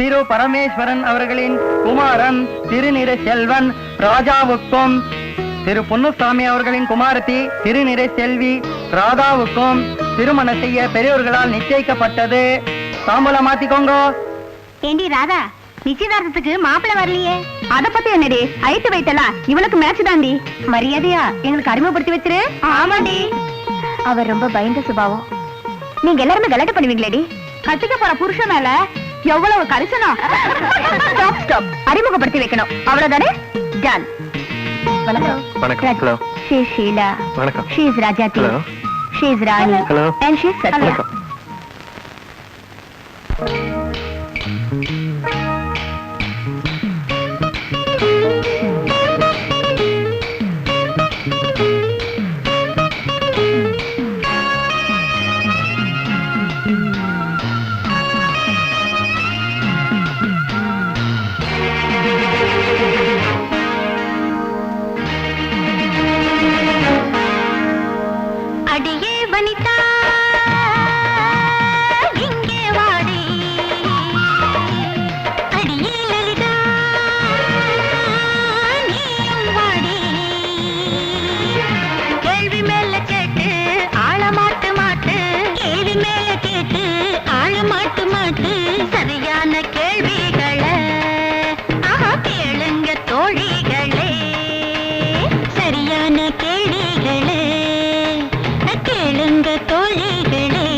திரு பரமேஸ்வரன் அவர்களின் குமாரன் திருநிறை செல்வன் ராஜாவுக்கும் திரு பொன்னுசாமி அவர்களின் குமாரத்தி திருநிறை செல்வி ராதாவுக்கும் திருமணம் செய்ய பெரியோர்களால் நிச்சயிக்கப்பட்டது. தாம்பூலம் மாத்திக்கோங்க. ஏண்டி ராதா, நிச்சயதார்த்தத்துக்கு மாப்பிள்ளை வரலையே, அத பத்தி என்னடி? ஐட்டு வைத்தலாம் இவளுக்கு மேட்ச் தாண்டி. மரியாதையா எங்களுக்கு அறிமுகப்படுத்தி வச்சிரு. ஆமாண்டி. அவர் ரொம்ப பயந்த சுபாவம். நீங்க எல்லாருமே கலாட்டை பண்ணுவீங்களேடி. கட்டிக்க போற புருஷன் மேல எவ்வளவு கரிசனம். ஸ்டாப் ஸ்டாப், அறிமுகப்படுத்தி வைக்கணும், அவ்வளவுதானே? டன். வணக்கம். வணக்கம். ஹலோ. ஷீ ஷீலா. வணக்கம். She is Rajathi. Hello. She is Rani. Hello. And she is Sathya. வணக்கம். அடியே வனிதா இங்கே வாடி, அடியே லலிதா நீயும் வாடி. கேள்வி மேல கேட்டு ஆள மாட்டு மாட்டு, கேள்வி மேல கேட்டு ஆள மாட்டு மாட்டு. சரியான கேள்விகளை கேளுங்க தோழிகளே, சரியான கேள்விகளே கேளுங்க தோழிகளே.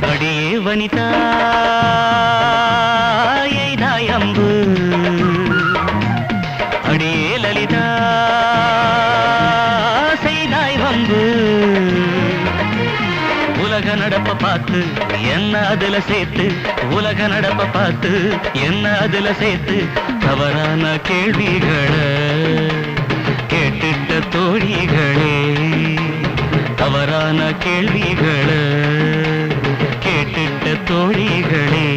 அடியே வனிதா எய்தாயம்பு, அடியே லலிதா செய்தாய் வம்பு. உலக நடப்ப பார்த்து என்ன அதுல சேர்த்து, உலக நடப்ப பார்த்து என்ன அதுல சேர்த்து. தவறான கேள்விகளை கேட்டுட்ட தோழிகளே, தவறான கேள்விகளை கேட்டுட்ட தோழிகளே.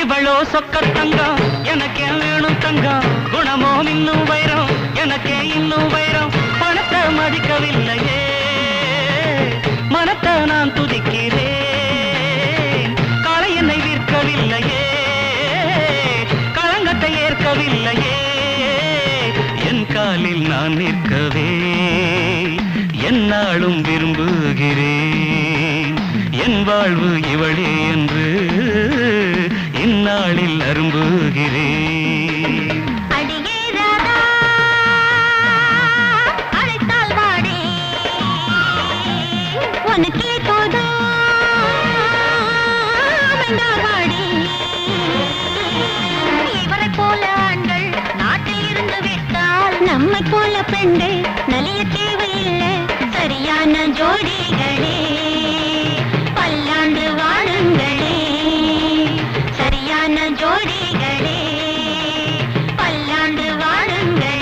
இவளோ சொக்க தங்கம் எனக்கே வேணும் தங்கம், குணமோ இன்னும் வைரம் எனக்கே இன்னும் வைரம். பணத்தை மதிக்கவில்லையே மனத்தை நான் துதிக்கிறேன், காலை என்னை விற்கவில்லையே களங்கத்தை ஏற்கவில்லையே. என் காலில் நான் நிற்கவே என்னாலும் விரும்புகிறேன், என் வாழ்வு இவளே என்று இந்நாளில் அரும்புகிறேன். அடியே ராதா அழைத்தால் வாடி, உனக்கே போதும் வாடி. இவரை போல ஆண்கள் நாட்டில் இருந்து விட்டால் நம்மை போல பெண்கள் நலிய தேவையில்லை. சரியான ஜோடிகளே பல்லாண்டு வாழுங்களே, சரியான ஜோடிகளே பல்லாண்டு வாழுங்களே.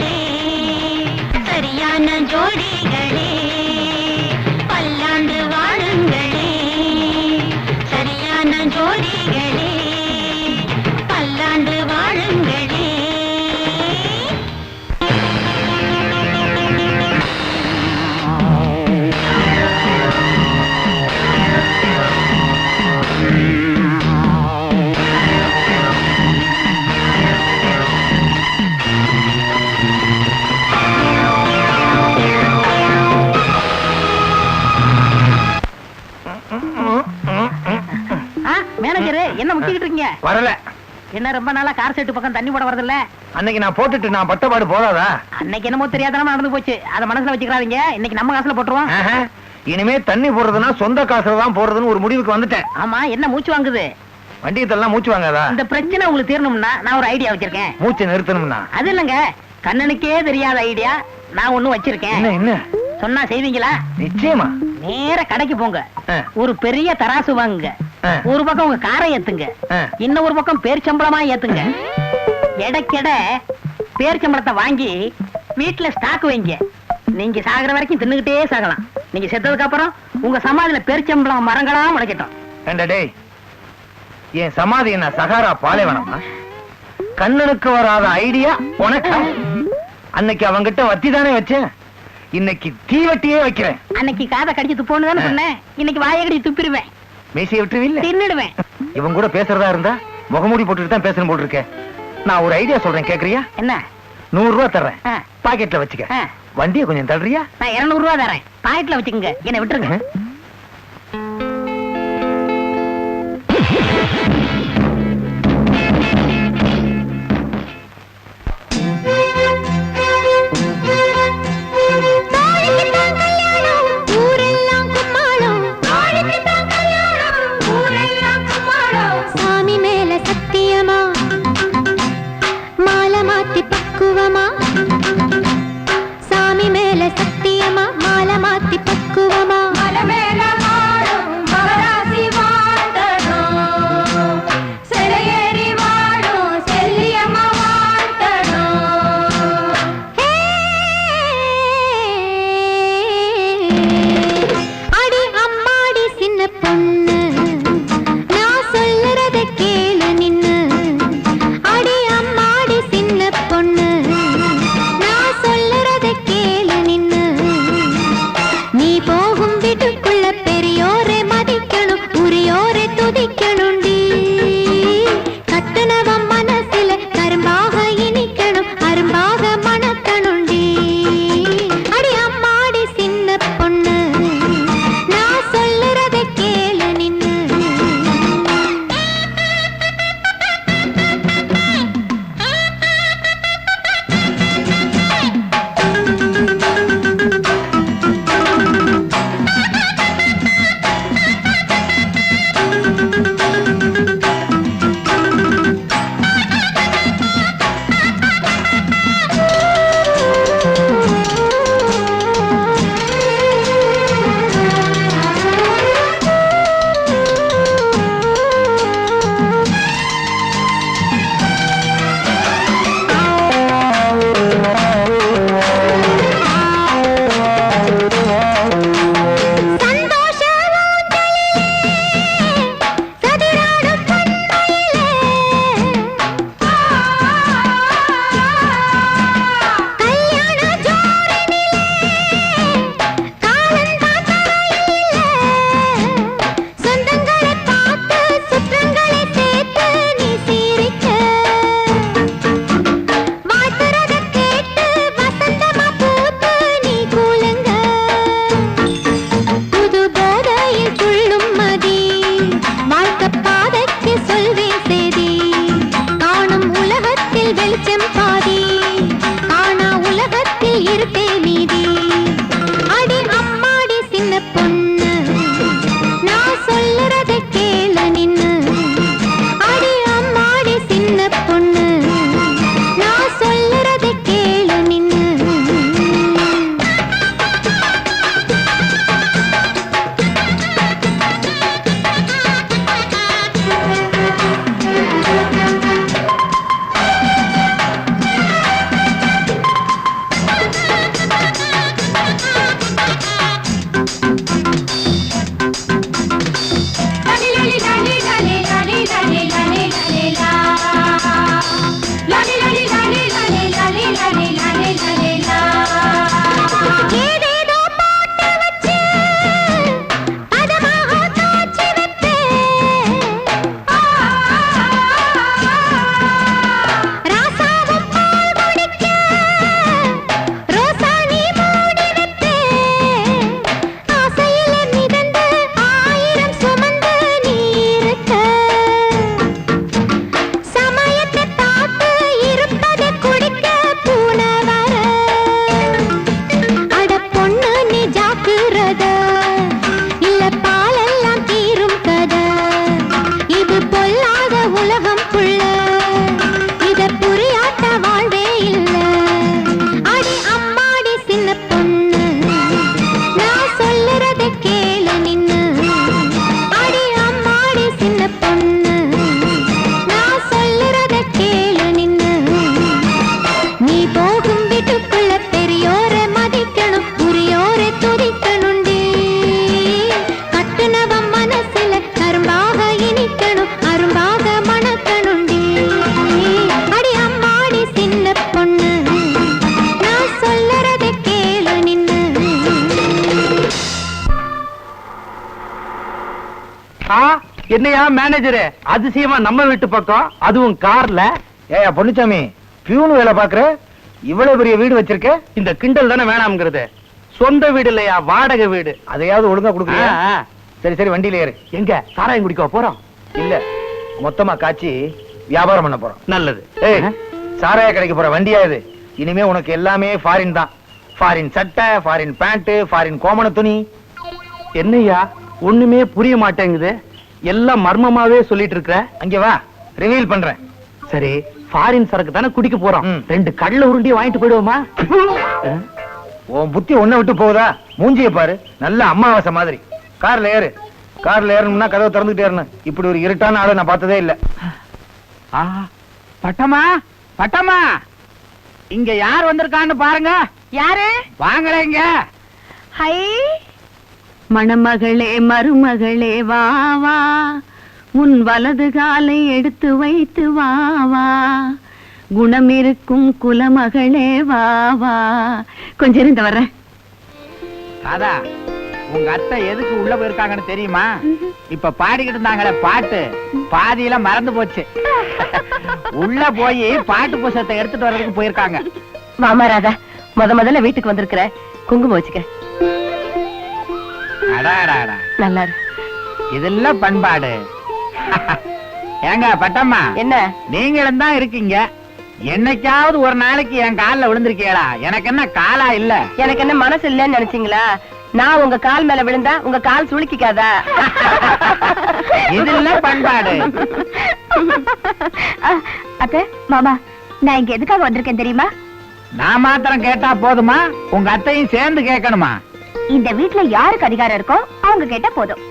வரல. என்ன ரொம்ப நாளா கார் செட்டு பக்கம் தண்ணி போட வரதில்ல? அன்னைக்கு நான் போட்டுட்டு நான் பட்டபாடு போதாதா? அன்னைக்கு என்னமோ தெரியாதனமா நடந்து போச்சு. அத மனசுல வச்சுக்கிறாதீங்க. இன்னைக்கு நம்ம காசுல போட்டுருவோம். ஆஹா. இனிமே தண்ணி போடுறதுன்னா சொந்த காசுல தான் போடுறதுன்னு ஒரு முடிவுக்கு வந்துட்டேன். ஆமா, என்ன மூச்சு வாங்குது? வண்டியத்தெல்லாம் மூச்சு வாங்காதா? இந்த பிரச்சனை உங்களுக்கு தீரணும்னா நான் ஒரு ஐடியா வச்சிருக்கேன். மூச்சு நிறுத்தணும்னா? அது இல்லங்க, கண்ணனுக்கே தெரியாத ஐடியா நான் ஒண்ணும் வச்சிருக்கேன். என்ன என்ன? சொன்னா செய்வீங்களா? நிச்சயமா. நேர கடைக்கு போங்க. ஆ. ஒரு பெரிய தராசு வாங்குங்க. ஆ. ஒரு பக்கம் உங்க காரை ஏத்துங்க. ஆ. இன்னொரு பக்கம் பேர்ச்சம்பளமா ஏத்துங்க. எடைக்கெட பேர்ச்சம்பளத்தை வாங்கி வீட்டுல ஸ்டாக் வைங்க. நீங்க சாகுற வரைக்கும் தின்னுகிட்டே சாகலாம். நீங்க செத்ததுக்கு அப்புறம் உங்க சமாதியில பேர்ச்சம்பளம் மரங்களா முளைக்கட்டும். ஏண்டா டேய், என் சமாதி என்ன சகாரா பாலைவனமா? கண்ணனுக்கு வராத ஐடியா உனக்கா? அன்னைக்கு அவங்கிட்ட வத்தி தானே வச்சேன், இன்னைக்கு தீவட்டியே வைக்கிறேன். அன்னைக்கு காதை கடிச்சு துப்போன்னு தானே சொன்னேன். இன்னைக்கு வாயை கடிச்சு துப்பிடுவேன். மீசையை விட்டுருவில்ல? தின்னுடுவேன். இவன் கூட பேசுறதா இருந்தா முகமூடி போட்டுட்டு தான் பேசணும் போட்டிருக்கேன். நான் ஒரு ஐடியா சொல்றேன், கேக்குறியா? என்ன? 100 ரூபாய் தர்றேன், ஆ. பாக்கெட்ல வச்சுக்க. ஆ. வண்டியை கொஞ்சம் தள்ளுறியா? நான் 200 ரூபா தரேன், பாக்கெட்ல வச்சுக்கோங்க. என்ன விட்டுருங்க. சாமி மேல சத்தியமா, மாலை மாத்தி பக்குவமா. சாமி மேல சத்தியமா, மாலை மாத்தி பக்குவமா. மலை மேல வாழும் மகராசி வாழ்ந்ததோ. என்னையா மேனேஜரு அதிசயமா நம்ம வீட்டு பக்கம் அதுவும் கார்ல. ஏயா பொன்னுச்சாமி, பியூன் வேலை பாக்குற, இவ்வளவு பெரிய வீடு வச்சிருக்க? இந்த கிண்டல் தானே வேணாம்ங்கிறது. சொந்த வீடு இல்லையா, வாடகை வீடு. அதையாவது ஒழுங்கா கொடுக்குறியா? சரி சரி, வண்டியில ஏறு. எங்க சாராயம் குடிக்க போறோம்? இல்ல, மொத்தமா காய்ச்சி வியாபாரம் பண்ண போறோம். நல்லது. ஏய், சாராய கடைக்கு போற வண்டியா இது? இனிமே உனக்கு எல்லாமே ஃபாரின் தான். ஃபாரின் சட்டை, ஃபாரின் பேண்ட், ஃபாரின் கோமண துணி. என்னையா ஒண்ணுமே புரிய மாட்டேங்குது, எல்லாம் மர்மமாவே சொல்லிட்டு இருக்க. அங்க வா, ரிவீல் பண்றேன். சரி, ஃபாரின் சரக்கு தானே குடிக்க போறோம், 2 கடலை உருண்டி வாங்கிட்டு போயிடுவோமா? உன் புத்தி ஒண்ண விட்டு போகுதா? மூஞ்சிய பாரு, நல்ல அமாவாசை மாதிரி. கார்ல ஏறு. கார்ல ஏறணும்னா கதவை திறந்துட்டே ஏறணும். இப்படி ஒரு இருட்டான ஆளை நான் பார்த்ததே இல்ல. பட்டமா, பட்டமா, இங்க யார் வந்திருக்கான்னு பாருங்க. யாரு? வாங்கலைங்க. ஹை, மணமகளே மருமகளே வா வா, உன் வலது காலை எடுத்து வைத்து வா வா, குணம் இருக்கும் குலமகளே வா வா. கொஞ்சம் இருந்த வர்றேன். ராதா, உங்க அத்தை எதுக்கு உள்ள போயிருக்காங்கன்னு தெரியுமா? இப்ப பாடிக்கிட்டு இருந்தாங்களே பாட்டு, பாதியில மறந்து போச்சு. உள்ள போய் பாட்டு புஸ்தகத்தை எடுத்துட்டு வர்றதுக்கு போயிருக்காங்க. மாமா ராதா, முதல்ல வீட்டுக்கு வந்திருக்கிற, குங்குமம் வச்சுக்க. அடாடாடா, நல்லா இரு. இதெல்லாம் பண்பாடு. ஏங்க பட்டம்மா, என்ன? நீங்களும் தான் இருக்கீங்க, என்னைக்காவது ஒரு நாளைக்கு என் கால்ல விழுந்திருக்கீங்களா? எனக்கு என்ன காலா இல்ல? எனக்கு என்ன மனசு இல்லன்னு நினைச்சீங்களா? நான் உங்க கால் மேல விழுந்தா உங்க கால் சுளுக்கிக்காதா? இதெல்லாம் பண்பாடு. அத்தை, மாமா, நான் இங்க எதுக்காக வந்திருக்கேன் தெரியுமா? நான் மாத்திரம் கேட்டா போதுமா? உங்க அத்தையும் சேர்ந்து கேட்கணுமா? இந்த வீட்ல யாருக்கு அதிகாரம் இருக்கோ அவங்க கேட்டா போதும்.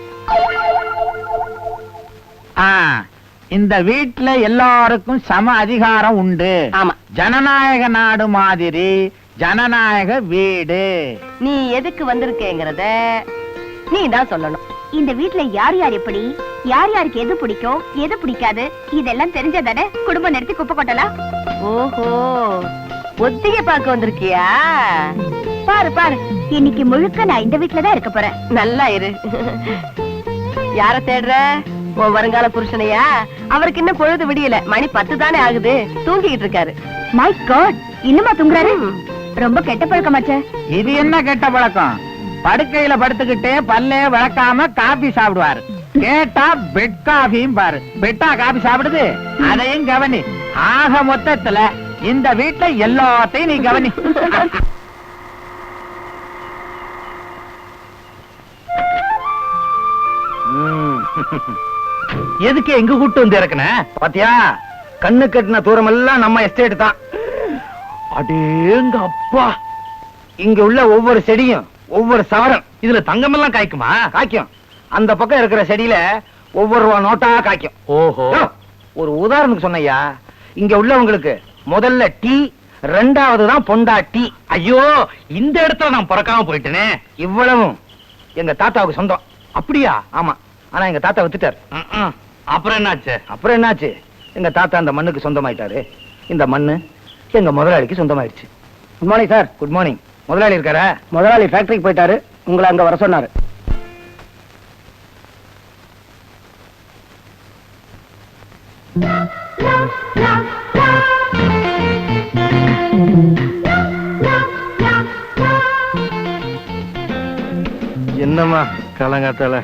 இந்த வீட்ல எல்லாருக்கும் சம அதிகாரம் உண்டு. ஆமா. ஜனநாயக நாடு மாதிரி ஜனநாயக வீடு. நீ எதுக்கு வந்திருக்கேங்கறத நீ தான் சொல்லணும். இந்த வீட்ல யார் யார் எப்படி, யார் யாருக்கு எது பிடிக்கும் எது பிடிக்காது, இதெல்லாம் தெரிஞ்சதானே குடும்பம் நடத்தி குப்பை கொட்டலாம். ஓஹோ, ஒத்திகை பார்க்க வந்திருக்கியா? பாரு பாரு, இன்னைக்கு முழுக்க நான் இந்த வீட்ல தான் இருக்க போறேன். நல்லா இரு. யார தேடுற? உன் வருங்கால புருஷனையா? அவருக்கு இன்னும் பொழுது விடியல, மணி 10 தானே ஆகுது, தூங்கிட்டு இருக்காரு. மை காட், இன்னுமா தூங்குறாரு? ரொம்ப கெட்ட பழக்கமாச்சே. இது என்ன கெட்ட பழக்கம்? படுக்கையில படுத்துக்கிட்டே பல்லே விளக்காம காபி சாப்பிடுவாரு. கேட்டா பெட் காபியும் பாரு. பெட்டா காபி சாப்பிடுது? அதையும் கவனி. ஆக மொத்தத்துல இந்த வீட்டுல எல்லாத்தையும் நீ கவனி. எதுக்கு எங்க கூட்டு வந்து இறக்குன? பாத்தியா, கண்ணு கட்டின தூரம் எல்லாம் நம்ம எஸ்டேட் தான். அடேங்க அப்பா, இங்க உள்ள ஒவ்வொரு செடியும் ஒவ்வொரு சவரம். இதுல தங்கம் எல்லாம் காய்க்குமா? காய்க்கும். அந்த பக்கம் இருக்கிற செடியில ஒவ்வொரு ரூபா நோட்டா காய்க்கும். ஓஹோ, ஒரு உதாரணத்துக்கு சொன்னையா, இங்க உள்ளவங்களுக்கு முதல்ல டீ, 2வது தான் பொண்டா டீ. ஐயோ, இந்த இடத்துல நான் பிறக்காம போயிட்டேனே. இவ்வளவும் எங்க தாத்தாவுக்கு சொந்தம். அப்படியா? ஆமா. ஆனா எங்க தாத்தா வித்துட்டாரு. அப்புறம் என்னாச்சு? அப்புறம் என்னாச்சு, எங்க தாத்தா அந்த மண்ணுக்கு சொந்தமாயிட்டாரு. இந்த மண்ணு எங்க முதலாளிக்கு சொந்தமாயிடுச்சு. Good morning sir. Good morning. முதலாளி இருக்காரா? முதலாளி ஃபேக்டரிக்கு போயிட்டாரு, உங்களை அங்க வர சொன்னாரு. என்னம்மா காலங்காத்தால?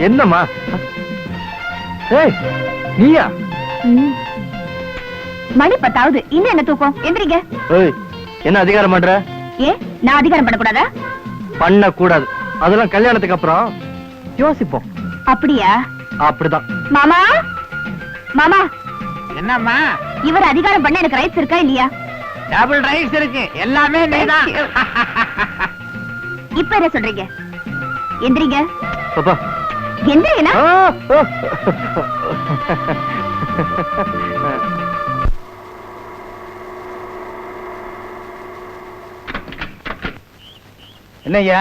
என்னம்மா? ஏய், நீயா? மணி 10 ஆகுது, இன்னும் என்ன தூக்கம்? எந்திரிங்க. ஏய், என்ன அதிகாரம் பண்ற? ஏ, நான் அதிகாரம் பண்ணக்கூடாதா? பண்ண கூடாது, அதெல்லாம் கல்யாணத்துக்கு அப்புறம் யோசிப்போம். அப்படியா? அப்படிதான். மாமா, மாமா, என்னம்மா? இவர் அதிகாரம் பண்ண எனக்கு ரைட்ஸ் இருக்கா இல்லையா? டபுள் ரைட்ஸ் இருக்கு, எல்லாமே நீதான். இப்ப என்ன சொல்றீங்க? எந்திரிங்க. பாப்பா, எந்திரிங்க. என்னய்யா,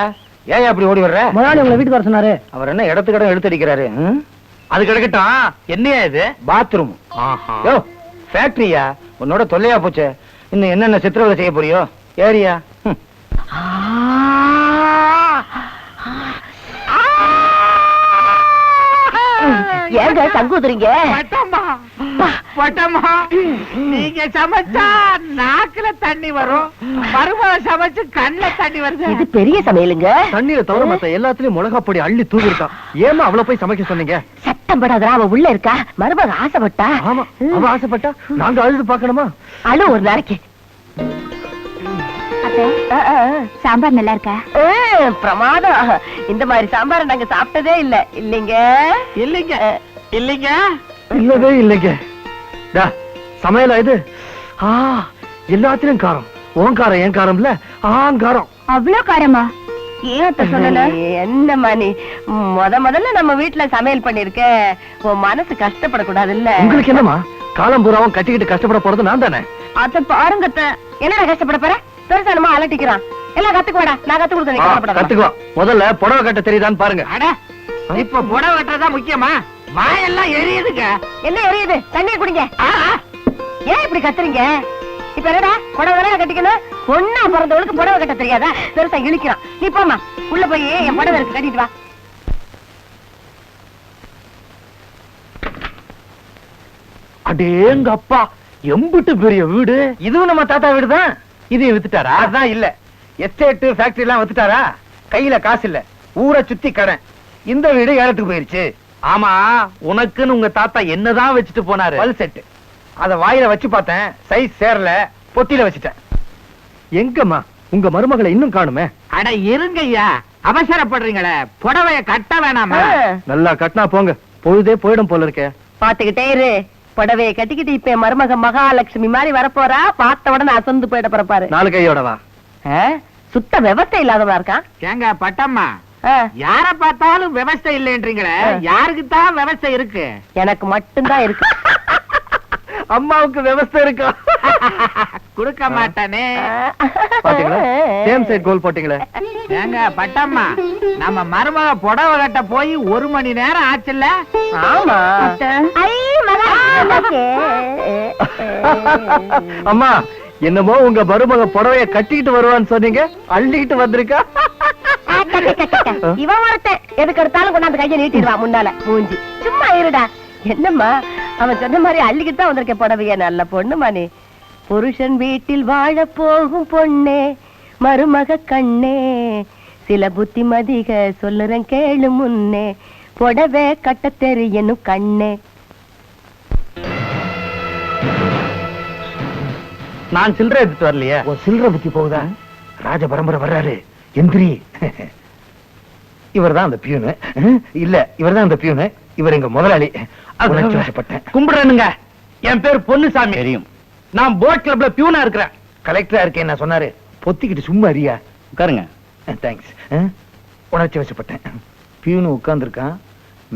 ஏன் அப்படி ஓடி வர்ற? முதலாளி உங்களை வீட்டுக்கு வர சொன்னாரு. அவர் என்ன இடத்துக்கு இடம் எடுத்து அடிக்கிறாரு? அது கிடக்கட்டும். என்னையா இது? பாத்ரூம். யோ, ஃபேக்டரியா? உன்னோட தொல்லையா போச்சு. இன்னும் என்னென்ன சித்திரவதை செய்ய போறியோ? ஏரியா? ஏங்க தங்குதுறீங்க? பட்டம்மா, பட்டம்மா, நீங்க சமைச்சா நாக்குல தண்ணி வரும், மருமக சமைச்சு கண்ணுல தண்ணி வருது. இது பெரிய சமையலுங்க. தண்ணீரை தவிர மத்த எல்லாத்துலயும் மிளகா பொடி அள்ளி தூவி இருக்கான். ஏமா அவளை போய் சமைக்க சொன்னீங்க? சத்தம் படாதா, அவ உள்ள இருக்கா. மருமக ஆசைப்பட்டா. ஆமா, அவ ஆசைப்பட்டா நாங்க அழுது பாக்கணுமா? அழு ஒரு நாளைக்கு. சாம்பார் நல்லா இருக்கா? பிரமாதம். இந்த மாதிரி சாம்பார் நாங்க சாப்பிட்டதே இல்ல. இல்லைங்க இல்லைங்க, இல்லைங்க, இல்லவே இல்லைங்க. சமையலா இது? எல்லாத்திலும் காரம். உன் காரம் என் காரம் இல்ல, ஆங்காரம். அவ்வளவு காரமா? ஏன் அத்தை சொல்லல? என்னம்மா நீ முதல்ல நம்ம வீட்டுல சமையல் பண்ணிருக்க, உன் மனசு கஷ்டப்படக்கூடாது இல்ல? உங்களுக்கு என்னமா காலம் பூராவும் கட்டிக்கிட்டு கஷ்டப்பட போறது நான் தானே. அத பாருங்க அத்தை. என்னடா கஷ்டப்பட போற? பெருசானமா அலட்டிக்கிறான். எல்லாம் கத்துக்குவாடா, நான் கத்து கொடுத்தேன். கத்துக்குவா. முதல்ல புடவை கட்ட தெரியுதான்னு பாருங்க. அட, இப்ப புடவை கட்டுறதா முக்கியமா? வாயெல்லாம் எரியுதுங்க. என்ன எரியுது? தண்ணியை குடிங்க. ஏன் இப்படி கத்துறீங்க? இப்ப என்னடா புடவை தானே கட்டிக்கணும்? பொண்ணா பிறந்தவளுக்கு புடவை கட்ட தெரியாதா? பெருசா இழுக்கிறான். நீ போமா, உள்ள போய் என் புடவை இருக்கு கட்டிட்டு வா. அடேங்க அப்பா, எம்பிட்டு பெரிய வீடு. இதுவும் நம்ம தாத்தா வீடு தான். இதையும் வித்துட்டாரா? அதான் இல்ல, எஸ்டேட் ஃபேக்டரி எல்லாம் வித்துட்டாரா? கையில காசு இல்ல, ஊரை சுத்தி கடன். இந்த வீடு ஏலத்துக்கு போயிருச்சு. ஆமா, உனக்குன்னு உங்க தாத்தா என்னதான் வச்சுட்டு போனாரு? பல் செட்டு. அத வாயில வச்சு பார்த்தேன், சைஸ் சேரல, பொத்தில வச்சுட்டேன். எங்கம்மா உங்க மருமகளை இன்னும் காணுமே? அட இருங்கய்யா, அவசரப்படுறீங்களே, புடவைய கட்ட வேணாமா? நல்லா கட்டினா போங்க, பொழுதே போயிடும் போல இருக்கே. பாத்துக்கிட்டே இரு. புடவையை கட்டிக்கிட்டு இப்ப என் மருமக மகாலட்சுமி மாதிரி வரப்போறா. பார்த்த உடனே அசந்து போயிட பிறப்பாரு. நாலு கையோட வா. சுத்த விவசாய இல்லாதவா இருக்கான். ஏங்க பட்டம்மா, யார பார்த்தாலும் விவசாய இல்லன்றீங்களே, யாருக்கு தான் விவசாய இருக்கு? எனக்கு மட்டும்தான் இருக்கு. அம்மாவுக்கு விவசாய இருக்கா? கொடுக்க மாட்டானே. பாத்தீங்களா, சேம் சைடு கோல் போட்டீங்களே. ஏங்க பட்டம்மா, நம்ம மருமக புடவை கட்ட போய் 1 மணி நேரம் ஆச்சுல்ல? ஆமா. அம்மா, என்னமோ உங்க மருமக புடவைய கட்டிக்கிட்டு வருவான்னு சொன்னீங்க, அள்ளிக்கிட்டு வந்திருக்கா. இவன் ஒருத்தன் எதுக்கு எடுத்தாலும் கொண்டாந்து கையை நீட்டிடுவா முன்னால. மூஞ்சி சும்மா இருடா. என்னம்மா, அவன் சொன்ன மாதிரி அள்ளிக்கிட்டு தான் வந்திருக்க புடவைய. நல்ல பொண்ணுமா நீ. புருஷன் வீட்டில் வாழ போகும் பொண்ணே, மருமக கண்ணே, சில புத்திமதிக சொல்லுறேன் கேளு முன்னே, புடவை கட்ட தெரியணும் கண்ணே. நான் சில்லறை எடுத்துட்டு வரலையே. சில்லறை புத்தி போகுதா? ராஜ பரம்பரை வர்றாரு, எந்திரி. இவர் தான் அந்த பியூனு. இல்ல, இவர் தான் அந்த பியூனு. இவர் எங்க முதலாளி. கும்பிடுறேனுங்க. என் பேர் பொன்னுசாமி. தெரியும். நான் போட் கிளப்ல பியூனா இருக்கிறேன். கலெக்டரா இருக்கேன் நான் சொன்னாரு. பொத்திக்கிட்டு சும்மா அறியா. உட்காருங்க. தேங்க்ஸ். உணர்ச்சி வசப்பட்டேன். பியூனு உட்கார்ந்து இருக்கான்,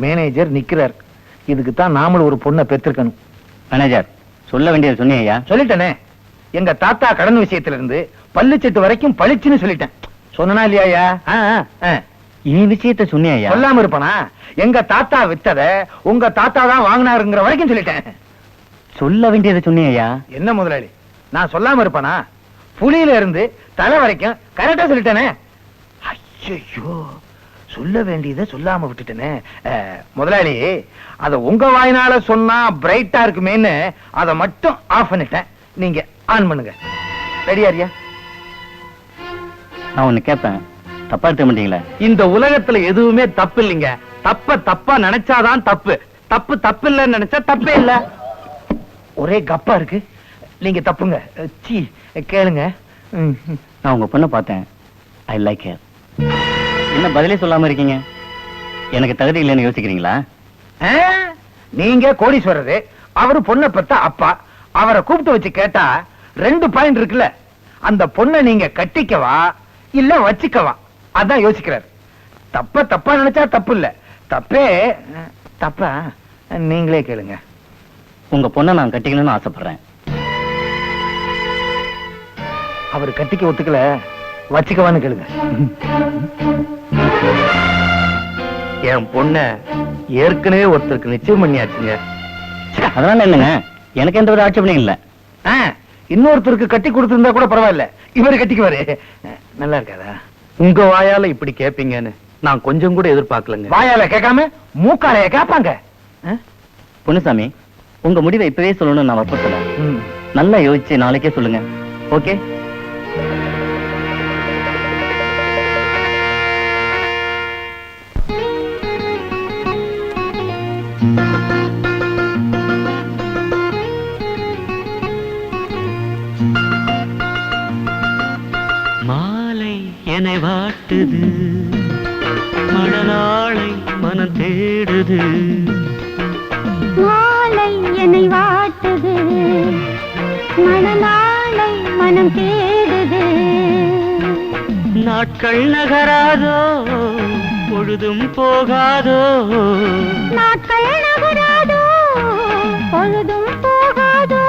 மேனேஜர் நிக்கிறார். இதுக்கு தான் நாமளும் ஒரு பொண்ணை பெற்றிருக்கணும். மேனேஜர், சொல்ல வேண்டியது சொன்னீங்க. சொல்லிட்டேனே. எங்க தாத்தா கடன் விஷயத்துல இருந்து பல்லுச்செட்டு வரைக்கும் பளிச்சுன்னு சொல்லிட்டேன். சொன்னா இல்லையா? என் விஷயத்த சொன்னியா? சொல்லாம இருப்பானா? எங்க தாத்தா வித்தத உங்க தாத்தா தான் வாங்கினாருங்கிற வரைக்கும் சொல்லிட்டேன். சொல்ல வேண்டியதை சொன்னியா? என்ன முதலாளி, நான் சொல்லாம இருப்பானா? புலியில இருந்து தலை வரைக்கும் கரெக்டா சொல்லிட்டேனே. ஐயோ, சொல்ல வேண்டியதை சொல்லாம விட்டுட்டேனே. முதலாளி, அத உங்க வாயினால சொன்னா பிரைட்டா இருக்குமேன்னு அதை மட்டும் ஆஃப் பண்ணிட்டேன். நீங்க ஆன் பண்ணுங்க. ரெடியா? நான் ஒண்ணு கேட்பேன், தப்பா எடுத்துக்க மாட்டீங்களா? இந்த உலகத்துல எதுவுமே தப்பு இல்லைங்க. தப்பா நினைச்சாதான் தப்பு. தப்பு இல்லன்னு நினைச்சா தப்பே இல்ல. ஒரே கப்பா இருக்கு. நீங்க தப்புங்க. சீ, கேளுங்க. நான் உங்க பொண்ணை பார்த்தேன். I like her. என்ன பதிலே சொல்லாம இருக்கீங்க? எனக்கு தகுதி இல்லைன்னு யோசிக்கிறீங்களா? நீங்க கோடீஸ்வரரு, அவரு பொண்ணை பெத்த அப்பா. அவரை கூப்பிட்டு வச்சு கேட்டா 2 பாயிண்ட் இருக்குல்ல. அந்த பொண்ணை நீங்க கட்டிக்கவா இல்ல வச்சுக்கவா, அதான் யோசிக்கிறார். தப்பா நினைச்சா தப்பு இல்ல. தப்பா நீங்களே கேளுங்க. உங்க பொண்ணை நான் கட்டிக்கணும்னு ஆசைப்படுறேன். அவர் கட்டிக்க ஒத்துக்கல, வச்சுக்கவான்னு கேளுங்க. என் பொண்ண ஏற்கனவே ஒருத்தருக்கு நிச்சயம் பண்ணியாச்சுங்க. அதனால என்னங்க, எனக்கு எந்த ஒரு ஆட்சேபனையும் இல்ல. இன்னொருத்தருக்கு கட்டி கொடுத்திருந்தா கூட பரவாயில்ல, இவரு கட்டிக்குவாரு. நல்லா இருக்காதா? உங்க வாயால இப்படி கேப்பீங்கன்னு நான் கொஞ்சம் கூட எதிர்பார்க்கலங்க. வாயால கேட்காம மூக்காலைய கேட்பாங்க. பொன்னுசாமி, உங்க முடிவை இப்பவே சொல்லணும்னு நான் வற்புறுத்தல. நல்லா யோசிச்சு நாளைக்கே சொல்லுங்க. ஓகே? மாலை என்னை வாட்டுது, மணநாளை மனம் தேடுது. மாலை என்னை வாட்டுது, மணநாளை மனம் தேடுது. நாட்கள் நகராதோ, பொழுதும் போகாதோ. நாட்கள் நகராதோ, பொழுதும் போகாதோ.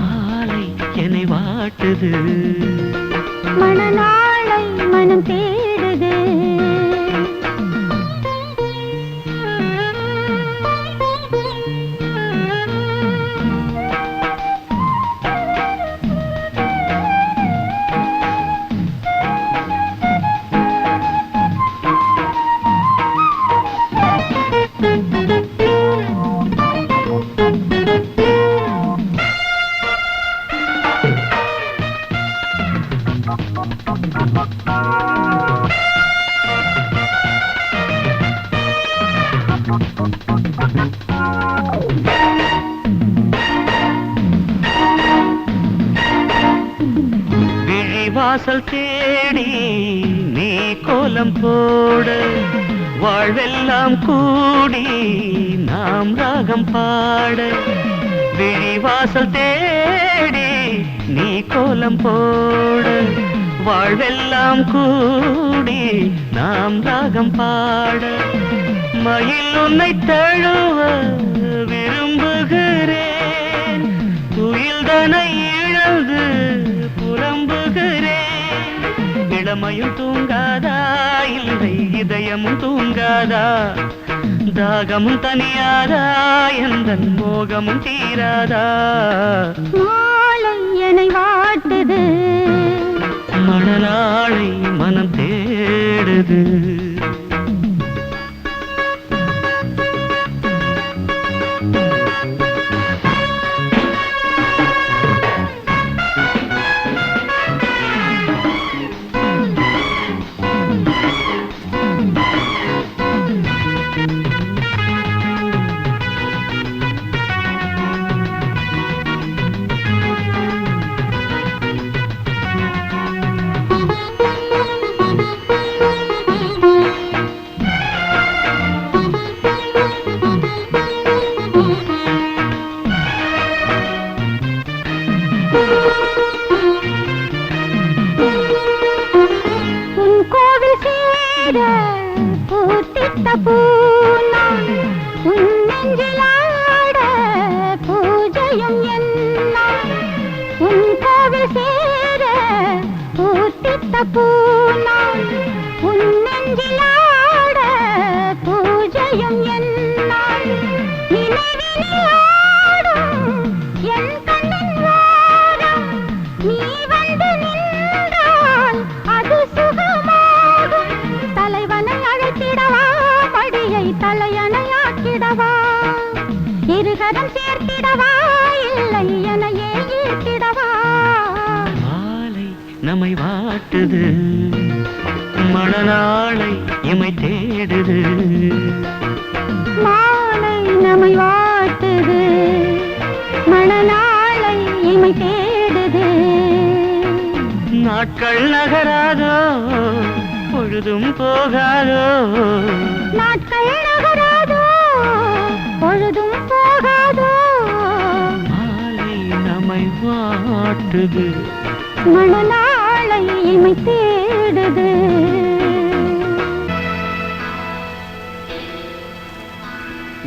மாலை என்னை வாட்டுது, மணநாளை மனம் தேடுது. வாசல் தேடி நீ கோலம் போட, வாழ்வெல்லாம் கூடி நாம் ராகம் பாட. விழிவாசல் தேடி நீ கோலம் போட, வாழ்வெல்லாம் கூடி நாம் ராகம் பாட. மயில் உன்னை தழுவ விரும்புகிறேன், துயில் தனை இழந்து புலம்புகிறேன். இளமையும் தூங்காதா, இல்லை இதயமும் தூங்காதா. தாகமும் தனியாதா, எந்தன் மோகமும் தீராதா. மாலை என்னை வாட்டுது, மணநாளை மனம் தேடுது. உன் கோவில் சேர பூத்திட்ட பூனான், உன் நெஞ்சிலாட பூஜையும் என்னான். உன் கோவில் சேர பூத்திட்ட பூனான், உன் நெஞ்சிலாட பூஜையும் என்னான். நினைவினில் ஆடும் என் கண்ணின் ஓரம் நீ வந்து நின்றால் அது சுகமாகும். தலைவனை அழைத்திடவா, மடியை தலையணையாக்கிடவா. இருகரம் சேர்த்திடவா, இல்லை எனையே ஈர்த்திடவா. மாலை நம்மை வாட்டுது, மணநாளை இமை தேடுது. மாலை நம்மை வாட்டுது, மணநாளை இமை தேடுது. நாட்கள் நகராதோ, பொழுதும் போகாதோ. நாட்கள் நகராதோ, பொழுதும் போகாதோ. மாலை நம்மை வாட்டுது, மணநாளை இமை தேடுது.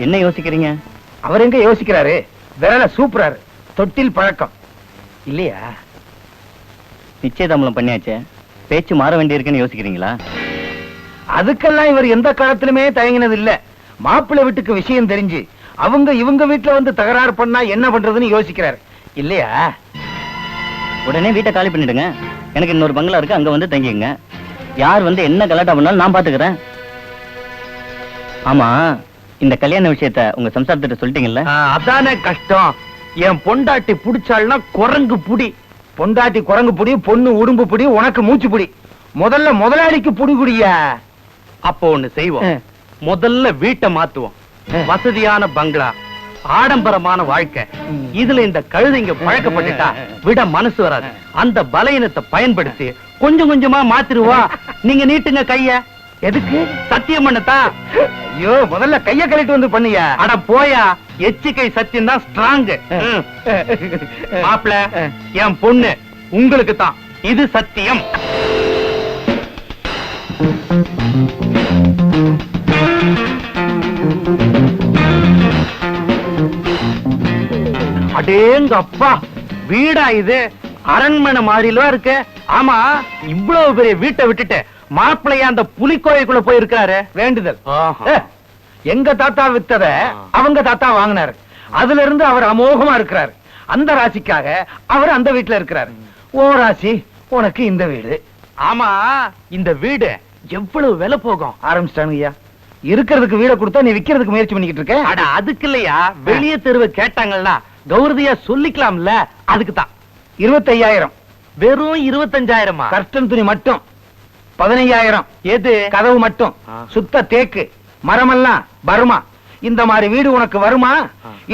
என்ன யோசிக்கிறீங்க? அவர் எங்க யோசிக்கிறாரு? விரல சூப்பராரு. தொட்டில் பழக்கம் இல்லையா? நிச்சயதாமலம் பண்ணியாச்சே, பேச்சு மாற வேண்டியிருக்குன்னு யோசிக்கிறீங்களா? அதுக்கெல்லாம் இவர் எந்த காலத்திலுமே தயங்கினது இல்ல. மாப்பிள்ளை வீட்டுக்கு விஷயம் தெரிஞ்சு அவங்க இவங்க வீட்டுல வந்து தகராறு பண்ணா என்ன பண்றதுன்னு யோசிக்கிறாரு இல்லையா? உடனே வீட்டை காலி பண்ணிடுங்க. எனக்கு இன்னொரு பங்களா இருக்கு, அங்க வந்து தங்கிங்க. யார் வந்து என்ன கலாட்டா பண்ணாலும் நான் பாத்துக்கிறேன். ஆமா, இந்த கல்யாண விஷயத்த உங்க சம்சாரத்திட்ட சொல்லிட்டீங்கல்ல? அதானே கஷ்டம். என் பொண்டாட்டி புடிச்சாள்னா குரங்கு புடி. பொண்டாட்டி குரங்கு புடி, பொண்ணு உடும்பு புடி, உனக்கு மூச்சு புடி. முதல்ல முதலாளிக்கு புடி குடியா. அப்போ ஒண்ணு செய்வோம். முதல்ல வீட்டை மாத்துவோம். வசதியான பங்களா, ஆடம்பரமான வாழ்க்கை. இதுல இந்த கழுதைங்க பழக்கப்பட்டுட்டா விட மனசு வராது. அந்த பலவீனத்தை பயன்படுத்தி கொஞ்சம் கொஞ்சமா மாத்திருவா. நீங்க நீட்டுங்க கைய. எதுக்கு? சத்தியம் பண்ணத்தா. ஐயோ, முதல்ல கைய கழிட்டு வந்து பண்ணியா. அட போயா, எச்சிக்கை சத்தியம் தான் ஸ்ட்ராங். மாப்பிள, என் பொண்ணு உங்களுக்கு தான். இது சத்தியம். அடேங்க அப்பா, வீடா இது? அரண்மனை மாதிரிலாம் இருக்கு. ஆமா, இவ்வளவு பெரிய வீட்டை விட்டுட்டு மாப்பிள்ளைய அந்த புலிக்கோயிலுக்குள்ள போயிருக்காரு. வேண்டுதல். எங்க தாத்தா வித்தத அவங்க தாத்தா வாங்கினாரு. அதுல இருந்து அவர் அமோகமா இருக்கிறாரு. அந்த ராசிக்காக அவர் அந்த வீட்டுல இருக்கிறாரு. ஓ ராசி, உனக்கு இந்த வீடு. ஆமா, இந்த வீடு எவ்வளவு விலை போகும்? ஆரம்பிச்சிட்டானுங்கய்யா. இருக்கிறதுக்கு வீட கொடுத்தா நீ விக்கிறதுக்கு முயற்சி பண்ணிக்கிட்டு இருக்க. அட அதுக்கு இல்லையா, வெளியே தெருவு கேட்டாங்கன்னா கௌரதியா சொல்லிக்கலாம்ல. அதுக்கு தான். 25,000. வெறும் 25,000? கர்டன் துணி மட்டும் 15,000. எது? கதவு மட்டும். சுத்த தேக்கு, மரமெல்லாம் பர்மா. இந்த மாதிரி வீடு உனக்கு வருமா?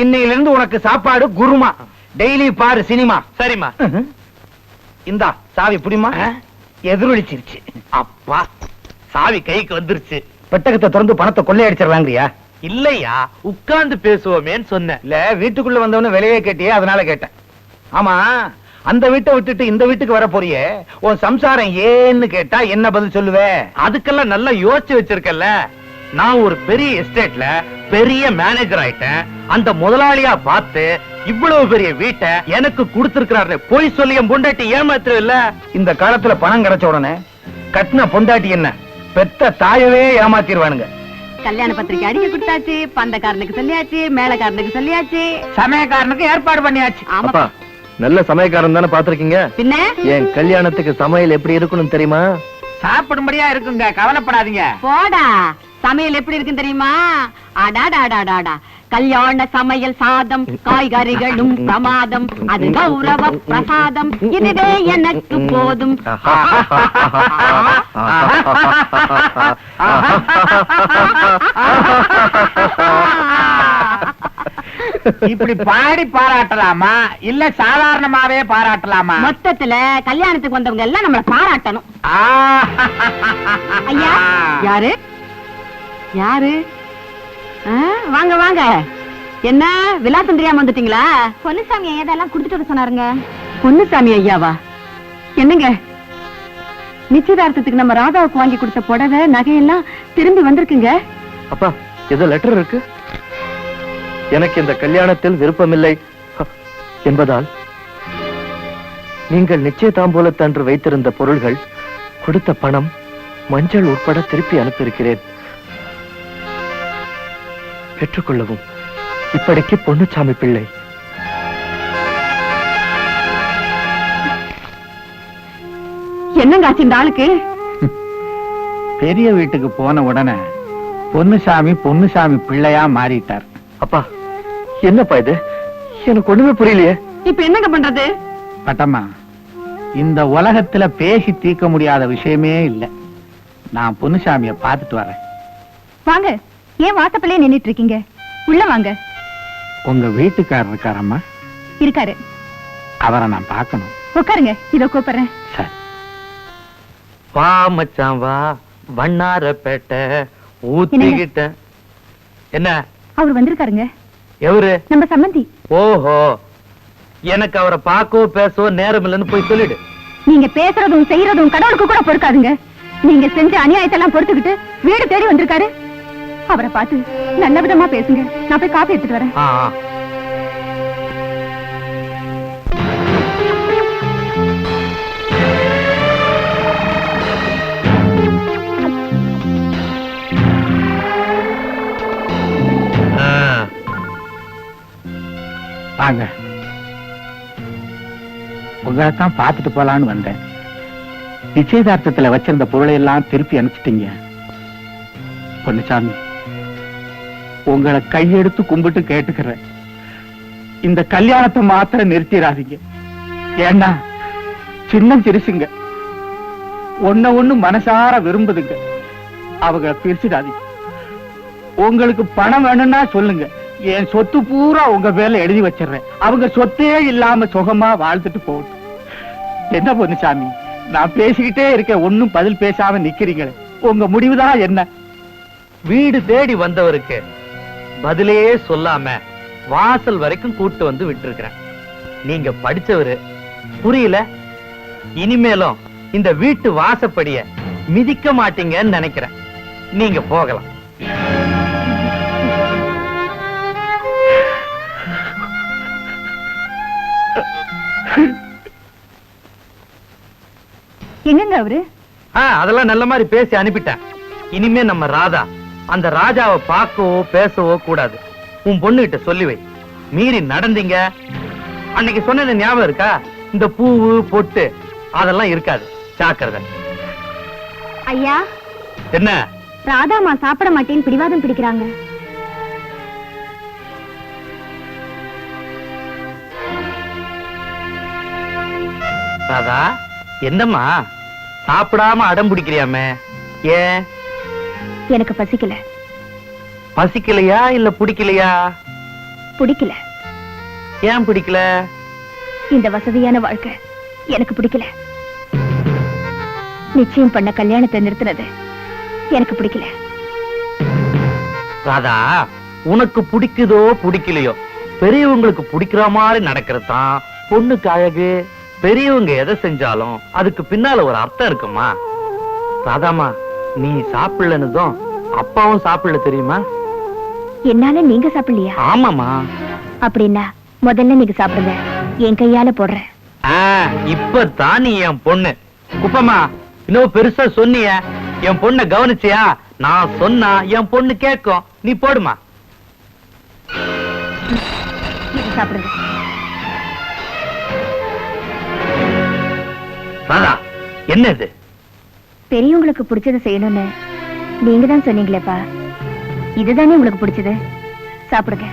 இன்னையில இருந்து உனக்கு சாப்பாடு குருமா. டெய்லி பாரு சினிமா. சரிம்மா. இந்தா சாவி புடிமா. எதிரொலிச்சிருச்சு. அப்பா, சாவி கைக்கு வந்துருச்சு. பெட்டகத்தை திறந்து பணத்தை கொள்ளையடிச்சிடலாங்கிறியா? இல்லையா, உட்கார்ந்து பேசுவோமேன்னு சொன்னேன். இல்ல, வீட்டுக்குள்ள வந்தவன விலையே கேட்டியே, அதனால கேட்டேன். ஆமா, அந்த வீட்டை விட்டுட்டு இந்த வீட்டுக்கு வர போறியே, உன் சம்சாரம் ஏன்னு கேட்டா என்ன பதில் சொல்லுவே? அதுக்கெல்லாம் நல்லா யோசிச்சு வச்சிருக்கல. நான் ஒரு பெரிய எஸ்டேட்ல பெரிய மேனேஜர் ஆயிட்டேன். அந்த முதலாளியா பார்த்து இவ்வளவு பெரிய வீட்டை எனக்கு கொடுத்திருக்கிறாரு. போய் சொல்லி என் பொண்டாட்டி ஏமாத்துற இல்ல. இந்த காலத்துல பணம் கிடைச்ச உடனே கட்டின பொண்டாட்டி என்ன, பெத்த தாயவே ஏமாத்திடுவானுங்க. கல்யாண பத்திரிக்கை அடிக்க கொடுத்தாச்சு, பந்தக்காரனுக்கு சொல்லியாச்சு, மேளக்காரனுக்கு சொல்லியாச்சு, சமயக்காரனுக்கு ஏற்பாடு பண்ணியாச்சு. ஆமா. நல்ல சமயக்காரன் தானே பாத்திருக்கீங்க. பின்ன என் கல்யாணத்துக்கு சமையல் எப்படி இருக்கணும் தெரியுமா? சாப்பிடும்படியா இருக்குங்க, கவலைப்படாதீங்க. போடா, சமையல் எப்படி இருக்குன்னு தெரியுமா? அடாடாடாடாடா, கல்யாண சமையல் சாதம், காய்கறிகளும் பிரமாதம், அது கௌரவ பிரசாதம், இதுவே எனக்கு போதும். இப்படி பாடி பாராட்டலாமா இல்ல சாதாரணமாவே பாராட்டலாமா? மொத்தத்துல கல்யாணத்துக்கு வந்தவங்க எல்லாம் நம்மள பாராட்டணும். ஐயா, யாரு யாரு? வாங்க வாங்க. என்ன விலாசம் தெரியாம வந்துட்டீங்களா? பொன்னுசாமி ஏதெல்லாம் குடுத்துட்டு வர சொன்னாருங்க. பொன்னுசாமி ஐயாவா? என்னங்க, நிச்சயதார்த்தத்துக்கு நம்ம ராதாவுக்கு வாங்கி கொடுத்த புடவை நகையெல்லாம் திரும்பி வந்திருக்குங்க. அப்பா, ஏதோ லெட்டர் இருக்கு. எனக்கு இந்த கல்யாணத்தில் விருப்பமில்லை என்பதால் நீங்கள் நிச்சயதாம்பூலத்தன்று வைத்திருந்த பொருள்கள், கொடுத்த பணம், மஞ்சள் உட்பட திருப்பி அனுப்பியிருக்கிறேன். பெற்றுக்கொள்ளவும். இப்படிக்கு பொன்னுச்சாமி பிள்ளை. என்னங்க ஆச்சு இந்த ஆளுக்கு? பெரிய வீட்டுக்கு போன உடனே பொன்னுசாமி பொன்னுசாமி பிள்ளையா மாறிட்டார். அப்பா, என்னப்பா இது? எனக்கு ஒண்ணுமே புரியலையே. இப்ப என்னங்க பண்றது? பட்டம்மா, இந்த உலகத்துல பேசி தீர்க்க முடியாத விஷயமே இல்ல. நான் பொன்னுசாமிய பாத்துட்டு வரேன். வாங்க, ஏன் வாசப்பள்ளே நின்னுட்டு இருக்கீங்க? உள்ள வாங்க. உங்க வீட்டுக்காரர் இருக்காரம்மா? இருக்காரு. அவரை நான் பார்க்கணும். உட்காருங்க, இதோ கூப்பிடுறேன். சரி. வா மச்சான் வா, வண்ணாரப்பேட்டை ஊத்திக்கிட்ட. என்ன? அவர் வந்திருக்காருங்க. எவரு? நம்ம சம்பந்தி. ஓஹோ, எனக்கு அவரை பார்க்கவோ பேசவோ நேரம் இல்லைன்னு போய் சொல்லிடு. நீங்க பேசுறதும் செய்யறதும் கடவுளுக்கு கூட பொறுக்காதுங்க. நீங்க செஞ்ச அநியாயத்தெல்லாம் பொறுத்துக்கிட்டு வீடு தேடி வந்திருக்காரு. அவரை பார்த்து நல்ல விதமா பேசுங்க. நான் போய் காப்பி எடுத்துட்டு வரேன். ஆ, ஆ. வாங்க, உங்களைத்தான் பார்த்துட்டு போலான்னு வந்தேன். நிச்சயதார்த்தத்துல வச்சிருந்த பொருளை எல்லாம் திருப்பி அனுப்பிச்சிட்டீங்க. பொன்னுசாமி, உங்களை கையெடுத்து கும்பிட்டு கேட்டுக்கிறேன், இந்த கல்யாணத்தை மாத்திரம் நிறுத்திடாதீங்க. ஏன்னா சின்ன சிறுசுங்க, ஒண்ணு மனசார விரும்புதுங்க. அவங்கள பிரிச்சிடாதீங்க. உங்களுக்கு பணம் வேணும்னா சொல்லுங்க, என் சொத்து பூரா உங்க பேர்ல எழுதி வச்சிடுறேன். அவங்க சொத்தே இல்லாம சுகமா வாழ்ந்துட்டு போகட்டும். என்ன பொன்னுசாமி, நான் பேசிக்கிட்டே இருக்கேன், ஒண்ணும் பதில் பேசாம நிக்கிறீங்களே, உங்க முடிவுதான் என்ன? வீடு தேடி வந்தவருக்கு பதிலே சொல்லாம வாசல் வரைக்கும் கூட்டு வந்து விட்டுருக்கிறேன். நீங்க படிச்சவரு, புரியல? இனிமேலும் இந்த வீட்டு வாசப்படிய மிதிக்க மாட்டீங்கன்னு நினைக்கிறேன். நீங்க போகலாம். எங்கங்க அவரு? அதெல்லாம் நல்ல மாதிரி பேசி அனுப்பிட்டேன். இனிமே நம்ம ராதா அந்த ராஜாவை பார்க்கவோ பேசவோ கூடாது. உன் பொண்ணுகிட்ட சொல்லி வை. மீறி நடந்தீங்க, அன்னைக்கு சொன்னது ஞாபகம் இருக்கா? இந்த பூவு பொட்டு அதெல்லாம் இருக்காது, ஜாக்கிரதை. ஐயா, என்ன? ராதாமா சாப்பிட மாட்டேன்னு பிடிவாதம் பிடிக்கிறாங்க. ராதா, என்னம்மா சாப்பிடாம அடம் பிடிக்கிறியாமே? ஏன்? எனக்கு பசிக்கல. பசிக்கலையா இல்ல பிடிக்கலையா? பிடிக்கல. ஏன் பிடிக்கல? இந்த வசதியான வாழ்க்கை எனக்கு பிடிக்கல. நிச்சயம் பண்ண கல்யாணத்தை நிறுத்தினது எனக்கு பிடிக்கல. ராதா, உனக்கு பிடிக்குதோ பிடிக்கலையோ, பெரியவங்களுக்கு பிடிக்கிற மாதிரி நடக்கிறது தான் பொண்ணுக்கு அழகு. பெரியவங்க எதை செஞ்சாலும் அதுக்கு பின்னால ஒரு அர்த்தம் இருக்குமா? ராதாமா, நீ சாப்பிடலன்னுதும் அப்பாவும் சாப்பிடல, தெரியுமா? என்னால நீங்க சாப்பிடலையா? ஆமாமா. அப்படின்னா முதல்ல நீங்க சாப்பிடுங்க, என் கையால போடுறேன். இப்பதான் நீ என் பொண்ணு. குப்பமா, இன்னும் பெருசா சொன்னிய, என் பொண்ணை கவனிச்சியா? நான் சொன்னா என் பொண்ணு கேட்கும். நீ போடுமா. இது சாப்பிடுங்க. ராதா, என்ன இது? பெரியவங்களுக்கு பிடிச்சதை செய்யணும்னு நீங்க தான் சொன்னீங்களேப்பா. இதுதானே உங்களுக்கு பிடிச்சது, சாப்பிடுங்க.